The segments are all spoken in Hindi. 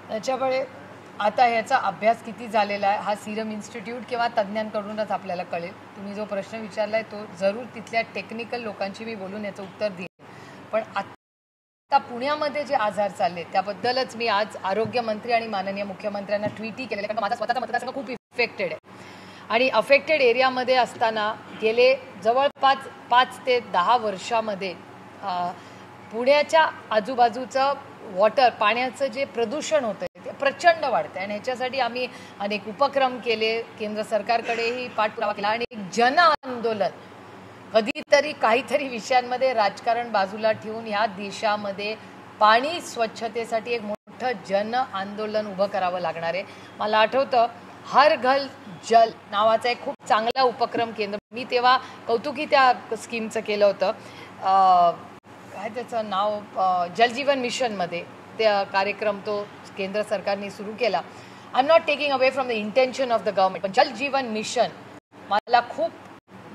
त्याच्यामुळे आता ह्याचा अभ्यास किती झालेला आहे हा सिरम इन्स्टिट्यूट किंवा तज्ज्ञांकडूनच आपल्याला कळेल. तुम्ही जो प्रश्न विचारलाय तो जरूर तिथल्या टेक्निकल लोकांशी मी बोलून याचं उत्तर देईन. पण आता पुण्यामध्ये जे आजार चालले त्याबद्दलच मी आज आरोग्यमंत्री आणि माननीय मुख्यमंत्र्यांना ट्विटही केलेलं आहे, कारण माझा स्वतःचा मतदारसंघ खूप इफेक्टेड आहे आणि अफेक्टेड एरियामध्ये असताना गेले जवळपास 5 ते 10 वर्षामध्ये पुण्याच्या आजूबाजूचं पाण्याचं जे प्रदूषण होतं ते प्रचंड वाढतं आणि ह्याच्यासाठी आम्ही अनेक उपक्रम केले, केंद्र सरकारकडेही पाठपुरावा केला आणि एक जन आंदोलन कधीतरी काहीतरी विषयांमध्ये राजकारण बाजूला ठेवून ह्या देशामध्ये पाणी स्वच्छतेसाठी एक मोठं जन आंदोलन उभं करावं लागणार आहे. मला आठवतं हर घर जल नावाचा एक खूप चांगला उपक्रम केंद्र, मी तेव्हा कौतुकी त्या स्कीमचं केलं होतं, काय त्याचं नाव, जलजीवन मिशनमध्ये त्या कार्यक्रम तो केंद्र सरकारने सुरू केला. I am not taking away from the intention of the government, पण जलजीवन मिशन मला खूप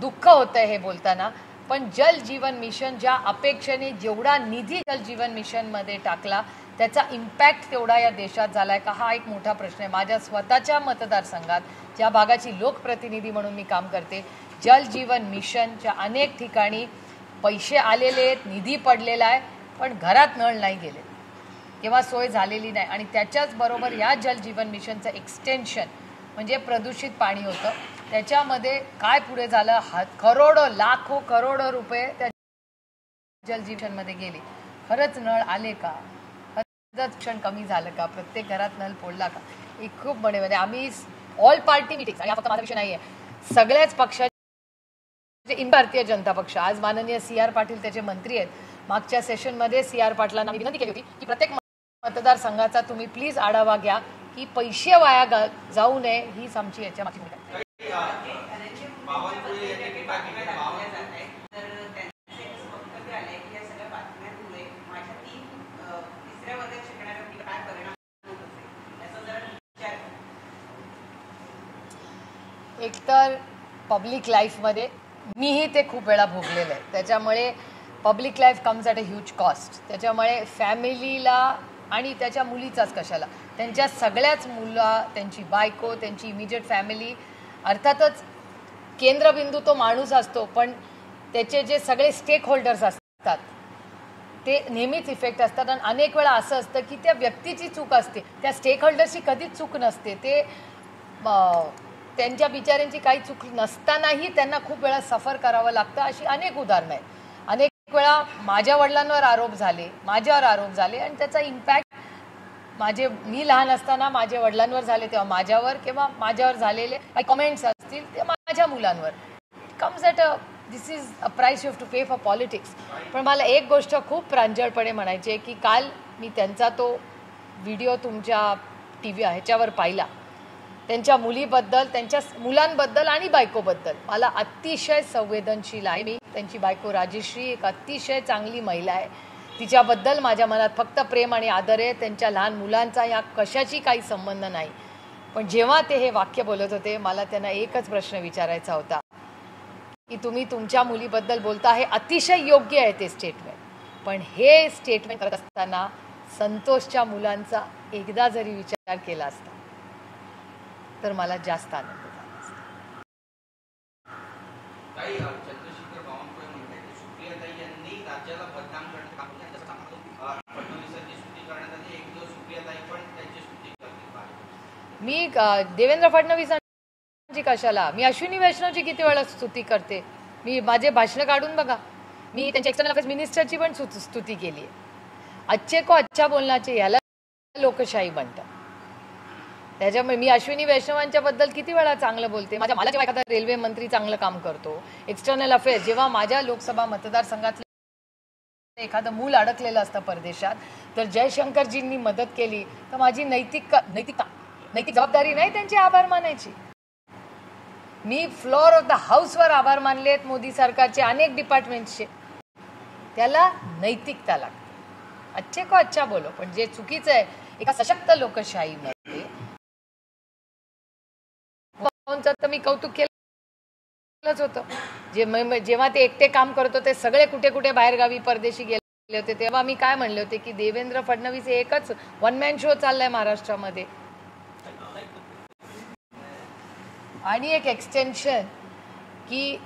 दुःख होतं हे बोलताना, पण जल जीवन मिशन ज्या अपेक्षेने जेवढा निधी जल जीवन मिशनमध्ये टाकला त्याचा इम्पॅक्ट तेवढा या देशात झाला आहे का हा एक मोठा प्रश्न आहे. माझ्या स्वतःच्या मतदारसंघात ज्या भागाची लोकप्रतिनिधी म्हणून मी काम करते, जल जीवन मिशनच्या अनेक ठिकाणी पैसे आलेले आहेत, निधी पडलेला आहे, पण घरात नळ नाही गेले किंवा सोय झालेली नाही. आणि त्याच्याच बरोबर या जल जीवन मिशनचं एक्सटेन्शन म्हणजे प्रदूषित पाणी होतं, त्याच्यामध्ये काय पुढे झालं, करोडो लाखो करोडो रुपये त्या जल जीवनमध्ये गेले. खरंच नळ आले का, खरंच क्षण कमी झालं का, प्रत्येक घरात नळ फोडला का, एक खूप म्हणजे आम्ही ऑल पार्टी मिटिंग, आणि हा फक्त माझा विषय नाही आहे, सगळ्याच पक्षाचे भारतीय जनता पक्ष, आज माननीय CR पाटील त्याचे मंत्री आहेत, मागच्या सेशनमध्ये CR पाटलांना मी विनंती केली होती की प्रत्येक मतदारसंघाचा तुम्ही प्लीज आढावा घ्या की पैसे वाया जाऊ नये, हीच आमची याच्या मागची भूमिका आहे. एकतर पब्लिक लाईफमध्ये मीही ते खूप वेळा भोगलेलं आहे, त्याच्यामुळे public life comes at a huge cost. त्याच्यामुळे फॅमिलीला आणि त्याच्या मुलीचाच कशाला, त्यांच्या सगळ्याच मुलं, त्यांची बायको, त्यांची इमिजिएट फॅमिली, अर्थातच केंद्रबिंदू तो माणूस असतो, पण त्याचे जे सगळे स्टेक होल्डर्स असतात ते नेहमीच इफेक्ट असतात. आणि अनेक वेळा असं असतं की त्या व्यक्तीची चूक असते, त्या स्टेक होल्डर्सची कधीच चूक नसते, ते त्यांच्या बिचाऱ्यांची काही चूक नसतानाही त्यांना खूप वेळा सफर करावं लागतं. अशी अनेक उदाहरणं आहेत. अनेक वेळा माझ्या वडिलांवर आरोप झाले, माझ्यावर आरोप झाले आणि त्याचा इम्पॅक्ट मी लहान असताना माझ्या वडिलांवर झाले तेव्हा माझ्यावर, किंवा माझ्यावर झालेले काही कमेंट्स असतील ते माझ्या मुलांवर. Comes at this is a price you have to pay for politics. पण मला एक गोष्ट खूप प्रांजळपणे म्हणायची आहे की काल मी त्यांचा तो व्हिडिओ तुमच्या ह्याच्यावर पाहिला, त्यांच्या मुलीबद्दल, त्यांच्या मुलांबद्दल आणि बायकोबद्दल मला अतिशय संवेदनशील आहे. मी त्यांची बायको राजेश्री एक अतिशय चांगली महिला आहे, तिच्याबद्दल माझ्या मनात फक्त प्रेम आणि आदर आहे. त्यांच्या लहान मुलांचा या कशाची काही संबंध नाही. पण जेव्हा ते हे वाक्य बोलत होते मला त्यांना एकच प्रश्न विचारायचा होता की तुम्ही तुमच्या मुलीबद्दल बोलता, हे अतिशय योग्य आहे ते स्टेटमेंट, पण हे स्टेटमेंट करत असताना संतोषच्या मुलांचा एकदा जरी विचार केला असता तर मला जास्त आनंद झाला असता. मी देवेंद्र फडणवीसांची कशाला, मी अश्विनी वैष्णवची किती वेळा स्तुती करते. मी माझे भाषणं काढून बघा, मी त्यांच्या एक्सटर्नल अफेअर्स मिनिस्टरची पण स्तुती केली आहे. अच्छे को अच्छा बोलण्याचे याला लोकशाही म्हणतात. त्याच्यामुळे मी अश्विनी वैष्णवांच्या बद्दल किती वेळा चांगलं बोलते. मला जेव्हा एखादा रेल्वे मंत्री चांगलं काम करतो, एक्सटर्नल अफेअर्स, जेव्हा माझ्या लोकसभा मतदारसंघातलं एखादं मूल अडकलेलं असतं परदेशात तर जयशंकरजींनी मदत केली तर माझी नैतिक जबाबदारी नाही त्यांचे आभार मानायची. मी फ्लोअर ऑफ द हाऊसवर आभार मानलेत मोदी सरकारचे अनेक डिपार्टमेंट्सचे. त्याला नैतिकता लागते. अच्छे को अच्छा बोलो, पण जे चुकीचं आहे एका सशक्त लोकशाहीमध्ये तर मी कौतुक केलंच होतं. जेव्हा ते एकटे काम करत होते, सगळे कुठे कुठे बाहेरगावी परदेशी गेले होते तेव्हा मी काय म्हणले होते की देवेंद्र फडणवीस हे एकच वन मॅन शो चाललाय महाराष्ट्रामध्ये. आणि एक एक्सटेन्शन की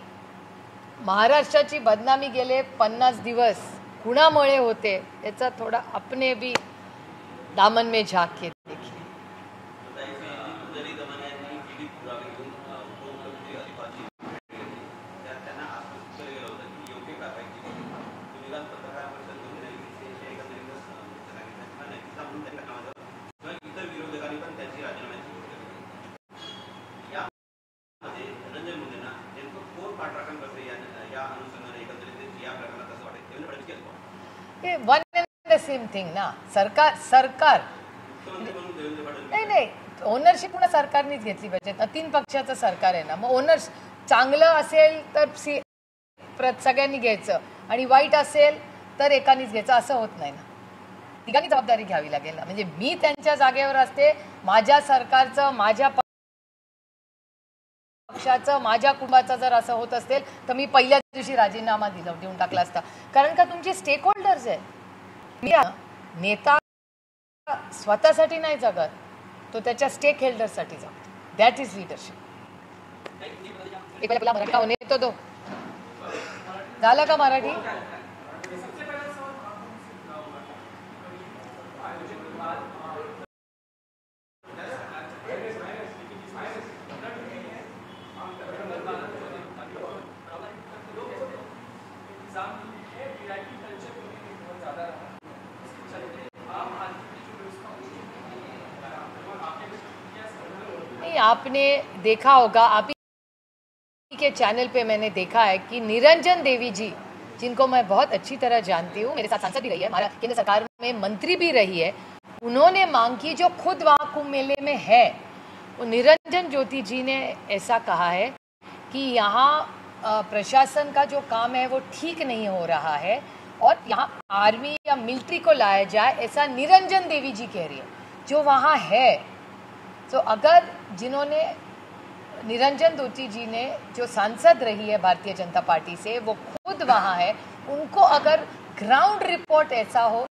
महाराष्ट्राची बदनामी गेले 50 दिवस कुणामुळे होते याचा थोडा अपने भी दामन में झांक के देखिए. One and the same thing ना. सरकार नाही ओनरशिप पुन्हा सरकारनेच घेतली पाहिजे. 3 पक्षाचं सरकार आहे ना, मग ओनर्स चांगलं असेल तर सगळ्यांनी घ्यायचं आणि वाईट असेल तर एकानीच घ्यायचं असं होत नाही ना. तिघांनी जबाबदारी घ्यावी लागेल ना. म्हणजे मी त्यांच्या जागेवर असते, माझ्या सरकारचं, माझ्या पक्षाचं, माझ्या कुटुंबाचं जर असं होत असेल तर मी पहिल्या दिवशी राजीनामा देऊन टाकला असता. कारण का तुमचे स्टेक होल्डर्स आहे. नेता स्वतःसाठी नाही जगत, तो त्याच्या स्टेक होल्डरसाठी जगतो. That is leadership. एक मराठी का येतो तो झालं का मराठी. आपने देखा होगा, आप ही के चैनल पे मैंने देखा है कि निरंजन देवी जी, जिनको मैं बहुत अच्छी तरह जानती हूँ, मेरे साथ सांसद भी रही है, हमारा केंद्र सरकार में मंत्री भी रही है, उन्होंने मांग की जो खुद वहाँ कुंभ मेले में है. वो निरंजन ज्योति जी ने ऐसा कहा है कि यहाँ प्रशासन का जो काम है वो ठीक नहीं हो रहा है और यहाँ आर्मी या मिलिट्री को लाया जाए, ऐसा निरंजन देवी जी कह रही है जो वहाँ है. तो अगर जिन्होंने निरंजन ज्योति जी ने जो सांसद रही है भारतीय जनता पार्टी से, वो खुद वहाँ है, उनको अगर ग्राउंड रिपोर्ट ऐसा हो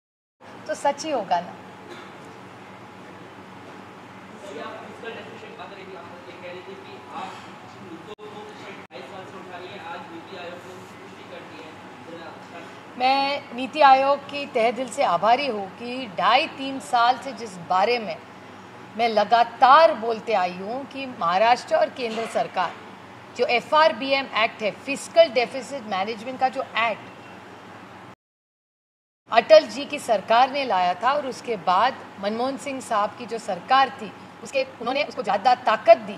तो सच ही होगा ना. मैं नीति आयोग की तहे दिल से आभारी हूँ कि 2.5-3 साल से जिस बारे में मैं लगातार बोलते आई हूँ कि महाराष्ट्र और केंद्र सरकार जो FRBM एक्ट है, फिस्कल डेफिसिट मैनेजमेंट का जो एक्ट अटल जी की सरकार ने लाया था और उसके बाद मनमोहन सिंह साहब की जो सरकार थी उन्होंने उसको ज़्यादा ताकत दी.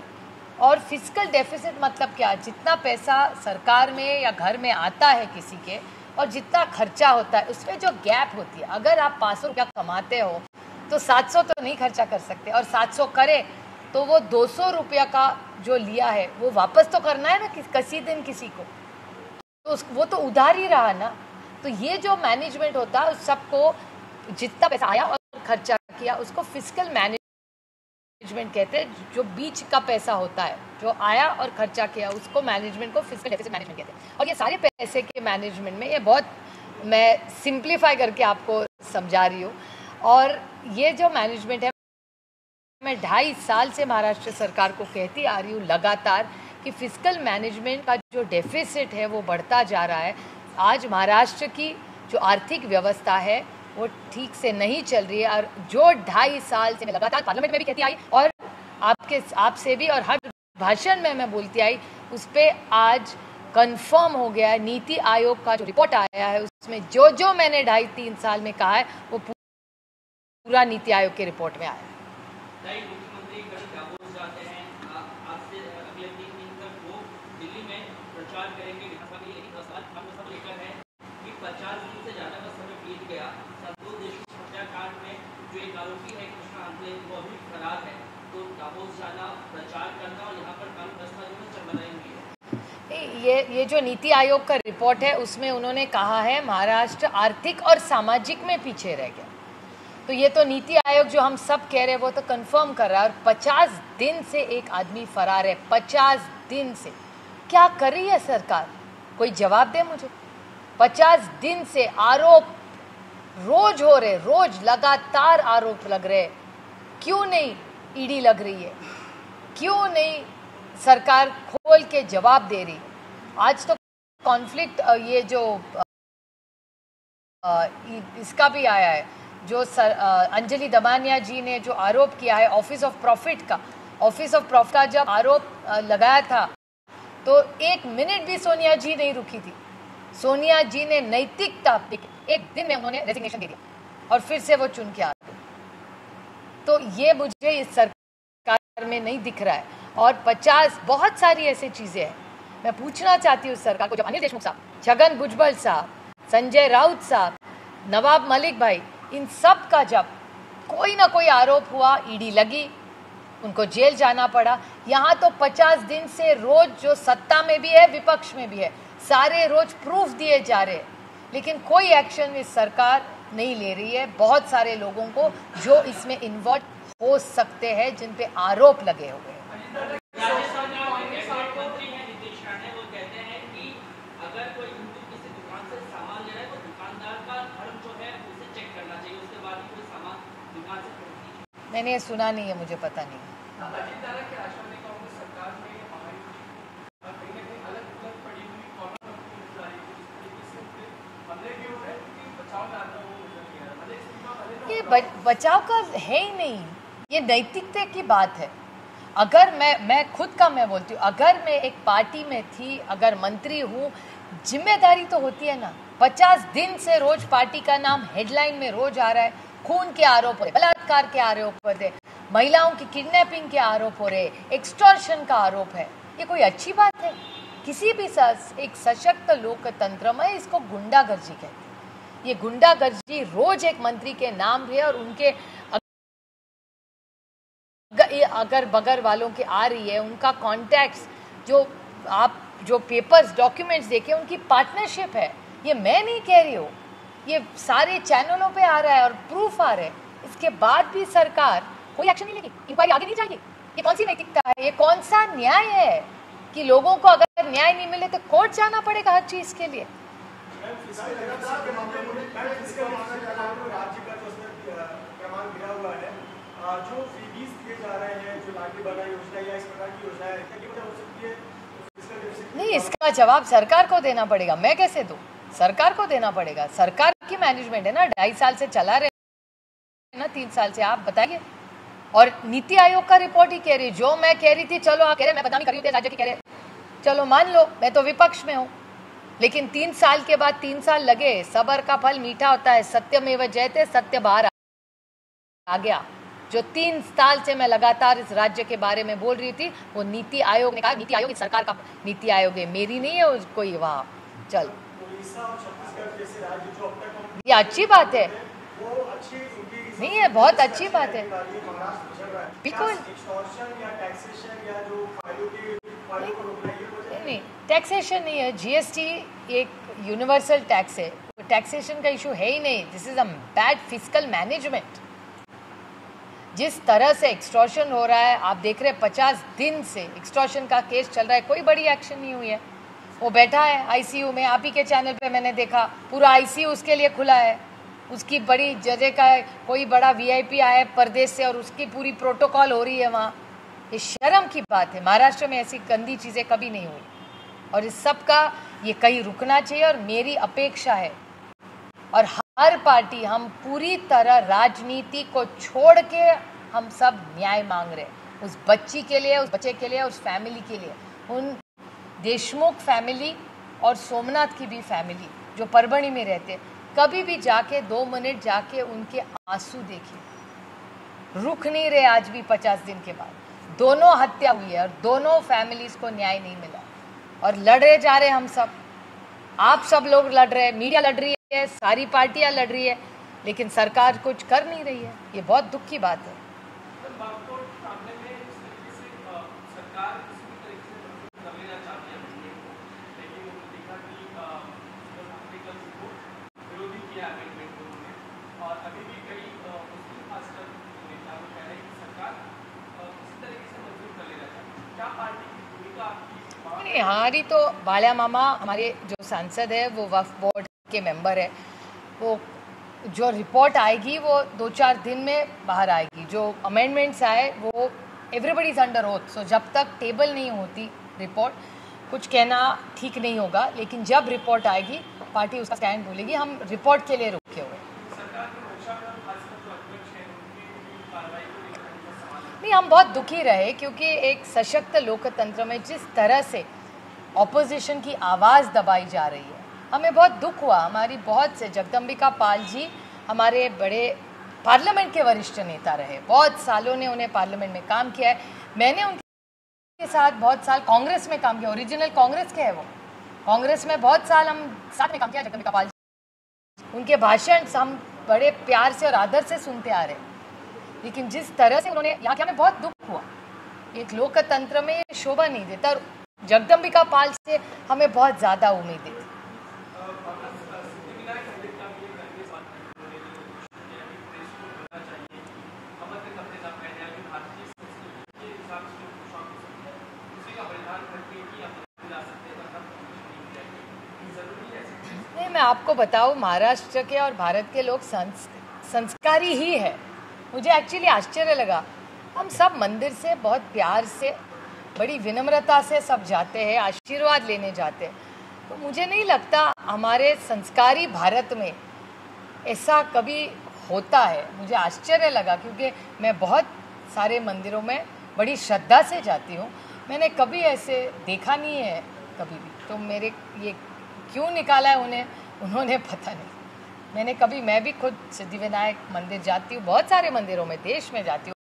और फिस्कल डेफिसिट मतलब क्या, जितना पैसा सरकार में या घर में आता है किसी के और जितना खर्चा होता है उसमें जो गैप होती है. अगर आप 500 रुपया कमाते हो तो 700 तो नहीं खर्चा कर सकते, और 700 करे तो वो 200 रुपया का जो लिया है वो वापस तो करना है ना किसी दिन किसी को, तो वो तो उधार ही रहा ना. तो ये जो मैनेजमेंट होता है, सबको जितना पैसा आया और खर्चा किया उसको फिस्कल मैनेजमेंट कहते हैं. जो बीच का पैसा होता है, जो आया और खर्चा किया, उसको मैनेजमेंट को फिस्कल डेफिसिट मैनेजमेंट कहते हैं. और ये सारे पैसे के मैनेजमेंट में, ये बहुत मैं सिंप्लीफाई करके आपको समझा रही हूँ, और ये जो मैनेजमेंट है, मैं 2.5 साल से महाराष्ट्र सरकार को कहती आ रही हूँ लगातार कि फिस्कल मैनेजमेंट का जो डेफिसिट है वो बढ़ता जा रहा है. आज महाराष्ट्र की जो आर्थिक व्यवस्था है वो ठीक से नहीं चल रही है, और जो 2.5 साल से मैं लगातार पार्लियामेंट में भी कहती आई और आपसे भी और हर भाषण में मैं बोलती आई, उस पर आज कंफर्म हो गया है. नीति आयोग का जो रिपोर्ट आया है उसमें जो मैंने 2.5-3 साल में कहा है वो पूरा नीति आयोग के रिपोर्ट में आया. मुख्यमंत्री दावोस जाते हैं, आपसे अगले 3 दिन तक वो दिल्ली में प्रचार करेंगे विधानसभा के लिए. लेकिन सवाल हम सब लेकर है कि 50 दिन से ज़्यादा का समय बीत गया. संतोष देशमुख हत्याकांड में जो एक आरोपी है कृष्णा अंतले, वो अभी फरार है. तो दावोस जाना, प्रचार करना और यहाँ पर कानून व्यवस्था जो है चरमराई हुई है. ये जो नीति आयोग का रिपोर्ट है उसमें उन्होंने कहा है महाराष्ट्र आर्थिक और सामाजिक में पीछे रह गया. तो ये तो नीति आयोग जो हम सब कह रहे हैं वो तो कंफर्म कर रहा है. और 50 दिन से एक आदमी फरार है. 50 दिन से क्या कर रही है सरकार, कोई जवाब दे मुझे. 50 दिन से आरोप रोज हो रहे, रोज लगातार आरोप लग रहे। क्यों नहीं ईडी लग रही है? क्यों नहीं सरकार खोल के जवाब दे रही? आज तो कॉन्फ्लिक्ट ये जो इसका भी आया है, जो अंजलि दमानिया जी ने जो आरोप किया है ऑफिस ऑफ प्रॉफिट का जब आरोप लगाया था तो 1 मिनट भी सोनिया जी नहीं रुकी थी। सोनिया जी ने नैतिकता एक दिन में उन्होंने रेजिग्नेशन दे दिया और फिर से वो चुन के आ गए। तो ये मुझे इस सरकार में नहीं दिख रहा है। और 50 बहुत सारी ऐसी चीजें हैं। मैं पूछना चाहती हूँ सरकार को, जब अनिल देशमुख साहब, छगन भुजबल साहब, संजय राउत साहब, नवाब मलिक भाई, इन सब का जब कोई ना कोई आरोप हुआ, ईडी लगी, उनको जेल जाना पड़ा। यहाँ तो 50 दिन से रोज जो सत्ता में भी है विपक्ष में भी है, सारे रोज प्रूफ दिए जा रहे हैं, लेकिन कोई एक्शन इस सरकार नहीं ले रही है। बहुत सारे लोगों को जो इसमें इन्वॉल्व हो सकते हैं, जिन पे आरोप लगे हुए हैं। मैंने सुना नहीं है, मुझे पता नहीं है। ये बचाव का है ही नहीं, ये नैतिकता की बात है। अगर मैं खुद का मैं बोलती हूँ, अगर मैं एक पार्टी में थी, अगर मंत्री हूँ, जिम्मेदारी तो होती है ना। 50 दिन से रोज पार्टी का नाम हेडलाइन में रोज आ रहा है, खून के आरोप हो रहे, बलात्कार के आरोप हो रहे, महिलाओं की किडनैपिंग के आरोप हो रहे, एक्सटॉर्शन का आरोप है। ये कोई अच्छी बात है? किसी भी एक सशक्त लोकतंत्र में इसको गुंडागर्दी कहते हैं। ये गुंडागर्दी रोज एक मंत्री के नाम भी है और उनके अगर बगैर वालों के आ रही है, उनका कॉन्टैक्ट्स जो आप जो पेपर्स डॉक्यूमेंट्स देखे, उनकी पार्टनरशिप है। ये मैं नहीं कह रही हूँ, ये सारे चैनलों पे आ रहा है और प्रूफ आ रहा है। इसके बाद भी सरकार कोई एक्शन नहीं लेगी, इंक्वायरी आगे नहीं जाएगी। ये कौन सी नैतिकता है? ये कौन सा न्याय है कि लोगों को अगर न्याय नहीं मिले तो कोर्ट जाना पड़ेगा हर चीज के लिए? जो फीस दिए जा रहे हैं, जो लाडली बहना योजना या इस प्रकार की योजनाएं हैं, क्या ये वजह हो सकती है? नहीं, इसका जवाब सरकार को देना पड़ेगा। मैं कैसे दूं? सरकार को देना पड़ेगा। सरकार की मैनेजमेंट है ना, 2.5 साल से चला रहे हैं ना, 3 साल से। आप बताइए। और नीति आयोग का रिपोर्ट ही कह रही, जो मैं कह रही थी, चलो आप कह रहे मैं बदनामी कर रही हूँ राज्य की, कह रहे चलो मान लो, मैं तो विपक्ष में हूँ, लेकिन 3 साल के बाद 3 साल लगे। सबर का फल मीठा होता है, सत्यमेव जयते, सत्य बाहर आ गया। जो 3 साल से मैं लगातार इस राज्य के बारे में बोल रही थी, वो नीति आयोग ने कहा, नीति आयोग सरकार का नीति आयोग है, मेरी नहीं है कोई वहाँ। चल, ये अच्छी बात है, नहीं है, बहुत अच्छी बात है, बिल्कुल नहीं। टैक्सेशन नहीं है, जीएसटी एक यूनिवर्सल टैक्स है, टैक्सेशन का इशू है ही नहीं। This is a bad fiscal management. जिस तरह से एक्सटॉर्शन हो रहा है, आप देख रहे हैं 50 दिन से एक्सटॉर्शन का केस चल रहा है, कोई बड़ी एक्शन नहीं हुई है। वो बैठा है आईसीयू में, आप ही के चैनल पे मैंने देखा, पूरा आईसीयू उसके लिए खुला है, उसकी बड़ी जगह का है, कोई बड़ा वीआईपी आया है परदेश से और उसकी पूरी प्रोटोकॉल हो रही है वहाँ। ये शर्म की बात है। महाराष्ट्र में ऐसी गंदी चीज़ें कभी नहीं हुई और इस सब का ये कहीं रुकना चाहिए। और मेरी अपेक्षा है, और हर पार्टी, हम पूरी तरह राजनीति को छोड़ के हम सब न्याय मांग रहे हैं उस बच्ची के लिए, उस बच्चे के लिए, उस फैमिली के लिए, उन देशमुख फैमिली और सोमनाथ की भी फैमिली जो परभणी में रहते हैं। कभी भी जाके 2 मिनट जाके उनके आंसू देखिए, रुक नहीं रहे आज भी 50 दिन के बाद। दोनों हत्या हुई है और दोनों फैमिलीज को न्याय नहीं मिला और लड़े जा रहे हम सब। आप सब लोग लड़ रहे हैं, मीडिया लड़ रही है, सारी पार्टियां लड़ रही है, लेकिन सरकार कुछ कर नहीं रही है। ये बहुत दुख की बात है। हमारी तो बाल्या मामा, हमारे जो सांसद है, वो वक्फ बोर्ड के मेंबर है, वो जो रिपोर्ट आएगी वो 2-4 दिन में बाहर आएगी। जो अमेंडमेंट्स आए वो एवरीबडी इज अंडर ओथ, सो जब तक टेबल नहीं होती रिपोर्ट कुछ कहना ठीक नहीं होगा। लेकिन जब रिपोर्ट आएगी पार्टी उसका स्टैंड बोलेगी। हम रिपोर्ट के लिए रुके हुए। नहीं, हम बहुत दुखी रहे क्योंकि एक सशक्त लोकतंत्र में जिस तरह से ऑपोजिशन की आवाज़ दबाई जा रही है, हमें बहुत दुख हुआ। हमारी बहुत से जगदम्बिका पाल जी हमारे बड़े पार्लियामेंट के वरिष्ठ नेता रहे, बहुत सालों ने उन्हें पार्लियामेंट में काम किया है। मैंने उनके साथ बहुत साल कांग्रेस में काम किया, ओरिजिनल कांग्रेस के है वो। कांग्रेस में बहुत साल हम साथ में काम किया जगदम्बिका पाल जी। उनके भाषण हम बड़े प्यार से और आदर से सुनते आ रहे, लेकिन जिस तरह से उन्होंने यहाँ किया हमें बहुत दुख हुआ। एक लोकतंत्र में ये शोभा नहीं देता और जगदम्बिका पाल से हमें बहुत ज़्यादा उम्मीदें थी। नहीं, मैं आपको बताऊं, महाराष्ट्र के और भारत के लोग संस्कारी ही है। मुझे एक्चुअली आश्चर्य लगा, हम सब मंदिर से बहुत प्यार से बड़ी विनम्रता से सब जाते हैं, आशीर्वाद लेने जाते हैं। तो मुझे नहीं लगता हमारे संस्कारी भारत में ऐसा कभी होता है। मुझे आश्चर्य लगा क्योंकि मैं बहुत सारे मंदिरों में बड़ी श्रद्धा से जाती हूँ, मैंने कभी ऐसे देखा नहीं है कभी भी। तो मेरे ये क्यों निकाला है उन्हें, उन्होंने पता नहीं। मैंने कभी, मैं भी खुद सिद्धिविनायक मंदिर जाती हूँ, बहुत सारे मंदिरों में देश में जाती हूँ,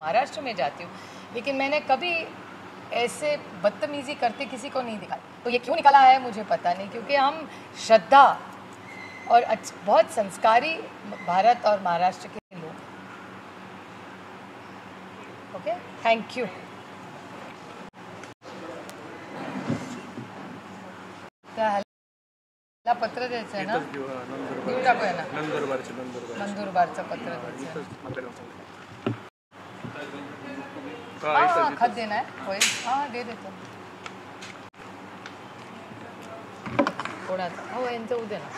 महाराष्ट्र में जाती हूँ, लेकिन मैंने कभी ऐसे बदतमीजी करते किसी को नहीं देखा। तो ये क्यों निकाला है मुझे पता नहीं, क्योंकि हम श्रद्धा और बहुत संस्कारी भारत और महाराष्ट्र के लोग। Okay, thank you. पत्र द्यायचं आहे ना, देऊन टाकूया ना, नंदुरबारचं पत्र द्यायचं आहे। हाँ, खत देना है, होईल, हाँ दे देतो कोणाचं, हो यांचं उद्या ना।